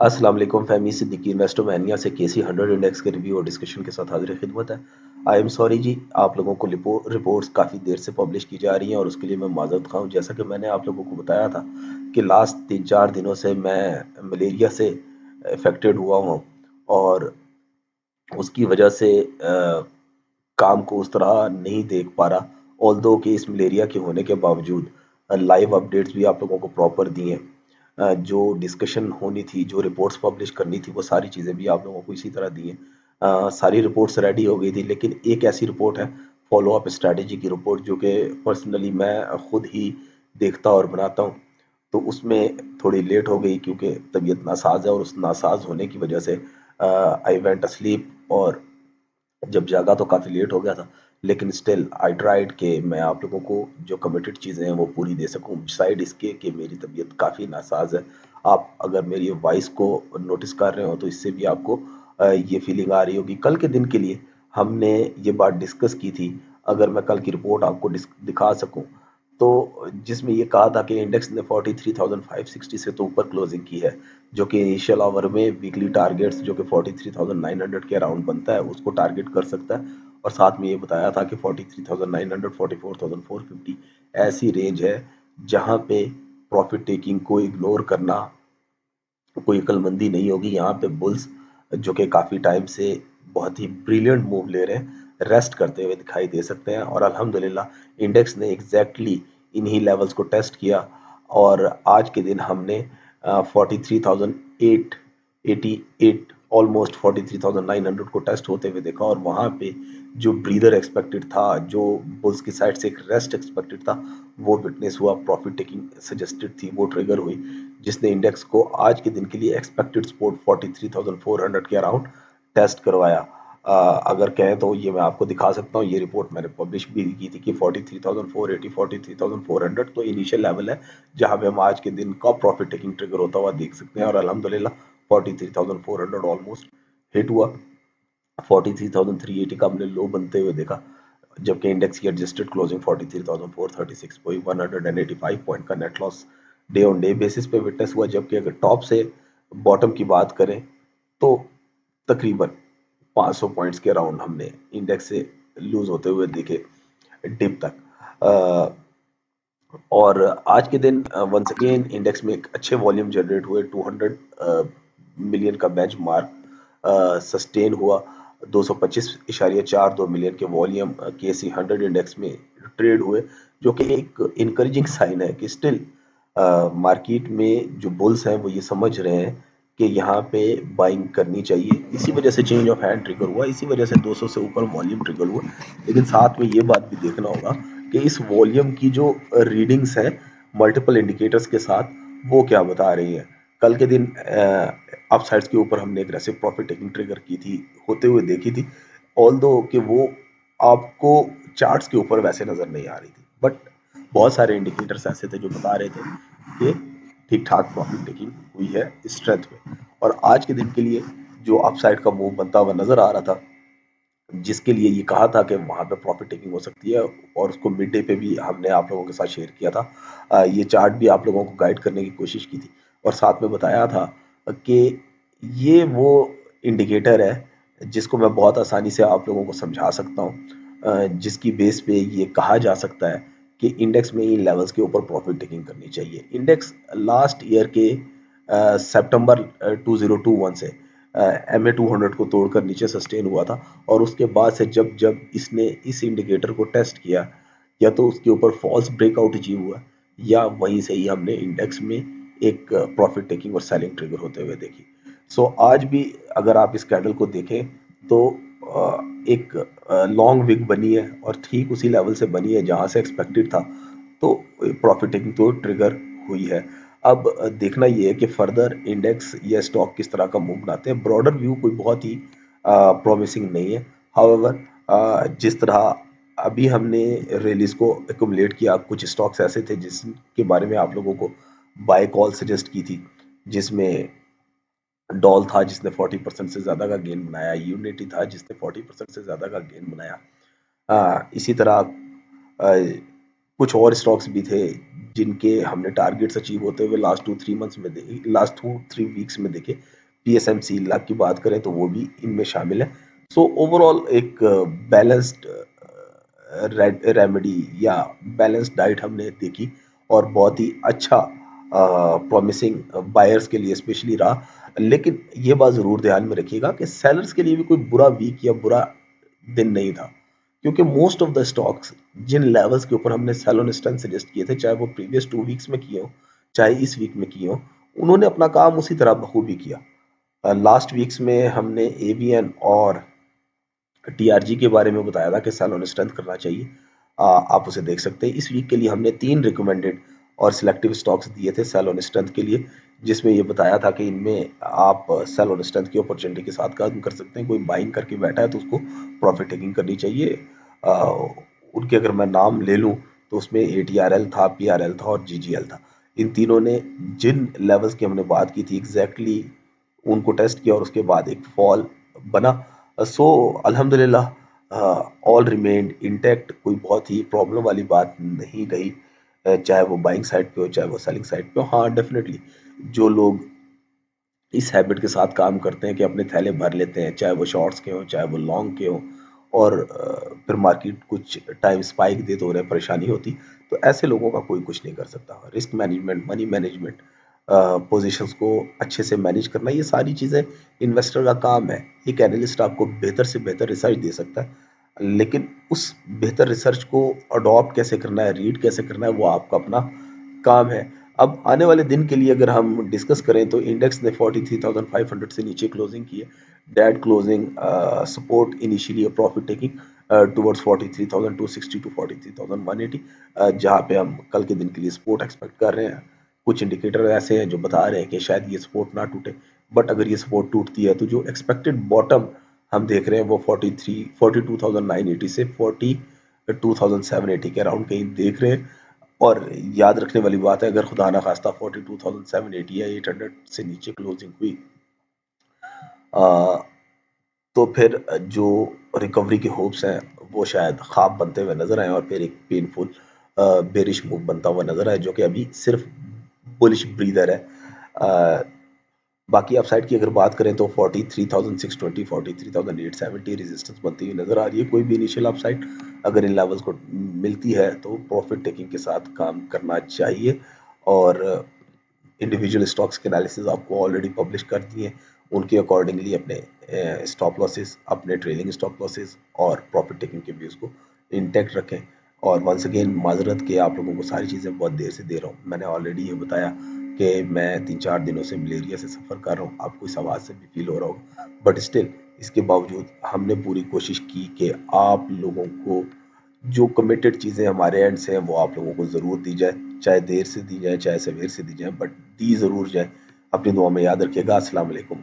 अस्सलाम वालेकुम फहमी सिद्दीकी इन्वेस्टोमेनिया से केसी 100 इंडेक्स के रिव्यू और डिस्कशन के साथ हाजिर खिदमत है। आई एम सॉरी जी, आप लोगों को रिपोर्ट्स काफ़ी देर से पब्लिश की जा रही हैं और उसके लिए मैं माजरत खा हूँ। जैसा कि मैंने आप लोगों को बताया था कि लास्ट 3-4 दिनों से मैं मलेरिया से अफेक्टेड हुआ हूँ और उसकी वजह से काम को उस तरह नहीं देख पा रहा। ऑल्दो कि इस मलेरिया के होने के बावजूद लाइव अपडेट्स भी आप लोगों को प्रॉपर दिए। जो डिस्कशन होनी थी, जो रिपोर्ट्स पब्लिश करनी थी, वो सारी चीज़ें भी आप लोगों को इसी तरह दी हैं। सारी रिपोर्ट्स रेडी हो गई थी, लेकिन एक ऐसी रिपोर्ट है, फॉलो अप स्ट्रैटेजी की रिपोर्ट, जो कि पर्सनली मैं खुद ही देखता और बनाता हूँ। तो उसमें थोड़ी लेट हो गई क्योंकि तबीयत नासाज है और उस नासाज होने की वजह से आई वेंट अस्लीप और जब जागा तो काफ़ी लेट हो गया था। लेकिन स्टिल आई ट्राइड कि मैं आप लोगों को जो कमिटेड चीज़ें हैं वो पूरी दे सकूं, साइड इसके कि मेरी तबीयत काफ़ी नासाज है। आप अगर मेरी वॉइस को नोटिस कर रहे हो तो इससे भी आपको ये फीलिंग आ रही होगी। कल के दिन के लिए हमने ये बात डिस्कस की थी। अगर मैं कल की रिपोर्ट आपको दिखा सकूं तो जिसमें ये कहा था कि इंडेक्स ने 43,560 से तो ऊपर क्लोजिंग की है, जो कि इनिशियल आवर में वीकली टारगेट्स जो कि 43,900 के अराउंड बनता है उसको टारगेट कर सकता है। और साथ में ये बताया था कि 43,900 44,450 ऐसी रेंज है जहां पे प्रॉफिट टेकिंग को इग्नोर करना कोई अक्लमंदी नहीं होगी। यहाँ पे बुल्स जो कि काफ़ी टाइम से बहुत ही ब्रिलियंट मूव ले रहे हैं, रेस्ट करते हुए दिखाई दे सकते हैं। और अल्हम्दुलिल्लाह इंडेक्स ने एग्जैक्टली इन्हीं लेवल्स को टेस्ट किया और आज के दिन हमने 43,888 ऑलमोस्ट 43,900 को टेस्ट होते हुए देखा और वहाँ पे जो ब्रीदर एक्सपेक्टेड था, जो बुल्स की साइड से एक रेस्ट एक्सपेक्टेड था, वो विटनेस हुआ। प्रॉफिट टेकिंग सजेस्टेड थी, वो ट्रिगर हुई, जिसने इंडेक्स को आज के दिन के लिए एक्सपेक्टेड सपोर्ट 43,400 के अराउंड टेस्ट करवाया। अगर कहें तो ये मैं आपको दिखा सकता हूँ, ये रिपोर्ट मैंने पब्लिश भी की थी कि 43,480 43,400 तो इनिशियल लेवल है जहां पे हम आज के दिन का प्रॉफिट टेकिंग ट्रिगर होता हुआ देख सकते हैं। और अल्हम्दुलिल्लाह 43,400 ऑलमोस्ट हिट हुआ। 43,380 का हमने लो बनते हुए देखा, जबकि इंडेक्स की एडजस्टेड क्लोजिंग 43,436 कोई 185 पॉइंट का net loss day on day basis पे विटनेस हुआ। जबकि अगर टॉप से बॉटम की बात करें तो तकरीबन 500 पॉइंट्स के अराउंड हमने इंडेक्स से लूज होते हुए देखे डिप तक। और आज के दिन वंस अगेन इंडेक्स में एक अच्छे वॉल्यूम जनरेट हुए। 200 मिलियन का बेंच मार्क सस्टेन हुआ। 225.42 मिलियन के वॉल्यूम केसी 100 इंडेक्स में ट्रेड हुए, जो कि एक इनकरेजिंग साइन है कि स्टिल मार्केट में जो बुल्स हैं वो ये समझ रहे हैं कि यहाँ पे बाइंग करनी चाहिए। इसी वजह से चेंज ऑफ हैंड ट्रिगर हुआ, इसी वजह से 200 से ऊपर वॉल्यूम ट्रिगर हुआ। लेकिन साथ में ये बात भी देखना होगा कि इस वॉल्यूम की जो रीडिंग्स है मल्टीपल इंडिकेटर्स के साथ, वो क्या बता रही है। कल के दिन अपसाइड्स के ऊपर हमने एग्रेसिव प्रॉफिट टेकिंग ट्रिगर की थी, होते हुए देखी थी। ऑल्दो कि वो आपको चार्ट्स के ऊपर वैसे नज़र नहीं आ रही थी, बट बहुत सारे इंडिकेटर्स ऐसे थे जो बता रहे थे कि ठीक ठाक प्रॉफिट टेकिंग हुई है स्ट्रेंथ में। और आज के दिन के लिए जो अपसाइड का मूव बनता हुआ नजर आ रहा था, जिसके लिए ये कहा था कि वहाँ पे प्रॉफिट टेकिंग हो सकती है, और उसको मिड डे पे भी हमने आप लोगों के साथ शेयर किया था। ये चार्ट भी आप लोगों को गाइड करने की कोशिश की थी और साथ में बताया था कि ये वो इंडिकेटर है जिसको मैं बहुत आसानी से आप लोगों को समझा सकता हूँ, जिसकी बेस पे ये कहा जा सकता है कि इंडेक्स में इन लेवल्स के ऊपर प्रॉफिट टेकिंग करनी चाहिए। इंडेक्स लास्ट ईयर के सितंबर 2021 से MA 200 को तोड़कर नीचे सस्टेन हुआ था। और उसके बाद से जब जब इसने इस इंडिकेटर को टेस्ट किया, या तो उसके ऊपर फॉल्स ब्रेकआउट अचीव हुआ, या वहीं से ही हमने इंडेक्स में एक प्रॉफिट टेकिंग और सेलिंग ट्रिगर होते हुए देखी। सो आज भी अगर आप इस कैंडल को देखें तो एक लॉन्ग विक बनी है और ठीक उसी लेवल से बनी है जहां से एक्सपेक्टेड था। तो प्रॉफिट टेकिंग तो ट्रिगर हुई है। अब देखना ये है कि फर्दर इंडेक्स या स्टॉक किस तरह का मूव बनाते हैं। ब्रॉडर व्यू कोई बहुत ही प्रॉमिसिंग नहीं है। हाउएवर जिस तरह अभी हमने रैलीज को एक्युमुलेट किया, कुछ स्टॉक्स ऐसे थे जिसके बारे में आप लोगों को बाय कॉल सजेस्ट की थी, जिसमें डॉल था जिसने 40% से ज़्यादा का गेन बनाया, यूनिटी था जिसने 40% से ज़्यादा का गेन बनाया। इसी तरह कुछ और स्टॉक्स भी थे जिनके हमने टारगेट्स अचीव होते हुए लास्ट 2-3 वीक्स में देखे। पीएसएमसी लाख की बात करें तो वो भी इनमें शामिल है। सो ओवरऑल एक बैलेंस्ड रेमेडी या बैलेंस्ड डाइट हमने देखी और बहुत ही अच्छा प्रॉमिसिंग बायर्स के लिए स्पेशली रहा। लेकिन ये बात ज़रूर ध्यान में रखिएगा कि सेलर्स के लिए भी कोई बुरा वीक या बुरा दिन नहीं था, क्योंकि मोस्ट ऑफ द स्टॉक्स जिन लेवल्स के ऊपर हमने सेल ऑन स्ट्रेंथ सजेस्ट किए थे, चाहे वो प्रीवियस 2 वीक्स में किए हो चाहे इस वीक में किए हो, उन्होंने अपना काम उसी तरह बखूबी किया। लास्ट वीक्स में हमने एवीएन और टीआरजी के बारे में बताया था कि सेल ऑन स्ट्रेंथ करना चाहिए। आप उसे देख सकते हैं। इस वीक के लिए हमने 3 रिकमेंडेड और सिलेक्टिव स्टॉक्स दिए थे सेल ऑन स्ट्रेंथ के लिए, जिसमें ये बताया था कि इनमें आप सेल ऑन स्ट्रेंथ की अपॉर्चुनिटी के साथ काम कर सकते हैं। कोई बाइंग करके बैठा है तो उसको प्रॉफिट टेकिंग करनी चाहिए। उनके अगर मैं नाम ले लूँ तो उसमें एटीआरएल था, पीआरएल था और जीजीएल था। इन तीनों ने जिन लेवल्स की हमने बात की थी एग्जैक्टली उनको टेस्ट किया और उसके बाद एक फॉल बना। सो अल्हम्दुलिल्लाह ऑल रिमेन्ड इंटैक्ट, कोई बहुत ही प्रॉब्लम वाली बात नहीं रही। चाहे वो बाइंग साइड पे हो चाहे वो सेलिंग साइड पे हो। हाँ डेफिनेटली जो लोग इस हैबिट के साथ काम करते हैं कि अपने थैले भर लेते हैं, चाहे वो शॉर्ट्स के हों चाहे वो लॉन्ग के हों, और फिर मार्केट कुछ टाइम स्पाइक दे तो उन्हें परेशानी होती, तो ऐसे लोगों का कोई कुछ नहीं कर सकता। Risk management, money management, positions को अच्छे से मैनेज करना, ये सारी चीज़ें इन्वेस्टर का काम है। एक एनालिस्ट आपको बेहतर से बेहतर रिसर्च दे सकता है, लेकिन उस बेहतर रिसर्च को अडॉप्ट कैसे करना है, रीड कैसे करना है, वो आपका अपना काम है। अब आने वाले दिन के लिए अगर हम डिस्कस करें तो इंडेक्स ने 43,500 से नीचे क्लोजिंग की है। Dead closing support initially profit taking towards 43,260 to 43,180, जहाँ पे हम कल के दिन के लिए सपोर्ट एक्सपेक्ट कर रहे हैं। कुछ इंडिकेटर ऐसे हैं जो बता रहे हैं कि शायद ये सपोर्ट ना टूटे, बट अगर ये सपोर्ट टूटती है तो जो एक्सपेक्टेड बॉटम हम देख रहे हैं वो 42,980 से 42,780 के अराउंड कहीं देख रहे हैं। और याद रखने वाली बात है, अगर खुदा ना खास्ता 42,780 या 800 से नीचे क्लोजिंग हुई, आ, तो फिर जो रिकवरी के होप्स हैं वो शायद ख्वाब बनते हुए नजर आए और फिर एक पेनफुल बेरिश मूव बनता हुआ नजर आए, जो कि अभी सिर्फ बुलिश ब्रीदर है। आ, बाकी अपसाइड की अगर बात करें तो 43,620 43,870 रेजिस्टेंस बनती हुई नजर आ रही है। कोई भी इनिशियल अपसाइड अगर इन लेवल्स को मिलती है तो प्रॉफिट टेकिंग के साथ काम करना चाहिए। और इंडिविजुअल स्टॉक्स के एनालिसिस आपको ऑलरेडी पब्लिश कर दिए, उनके अकॉर्डिंगली अपने स्टॉप लॉसेस, अपने ट्रेलिंग स्टॉप लॉसेस और प्रॉफिट टेकिंग के व्यूज़ को इंटैक्ट रखें। और वंस अगेन माजरत के आप लोगों को सारी चीज़ें बहुत देर से दे रहा हूँ। मैंने ऑलरेडी ये बताया कि मैं 3-4 दिनों से मलेरिया से सफ़र कर रहा हूँ, आपको इस आवाज़ से भी फील हो रहा होगा, बट स्टिल इसके बावजूद हमने पूरी कोशिश की कि आप लोगों को जो कमिटेड चीज़ें हमारे एंड से हैं वो आप लोगों को ज़रूर दी जाए, चाहे देर से दी जाए चाहे सवेर से दी जाए, बट दी ज़रूर जाए। अपनी दुआ में याद रखिएगा। अस्सलाम वालेकुम।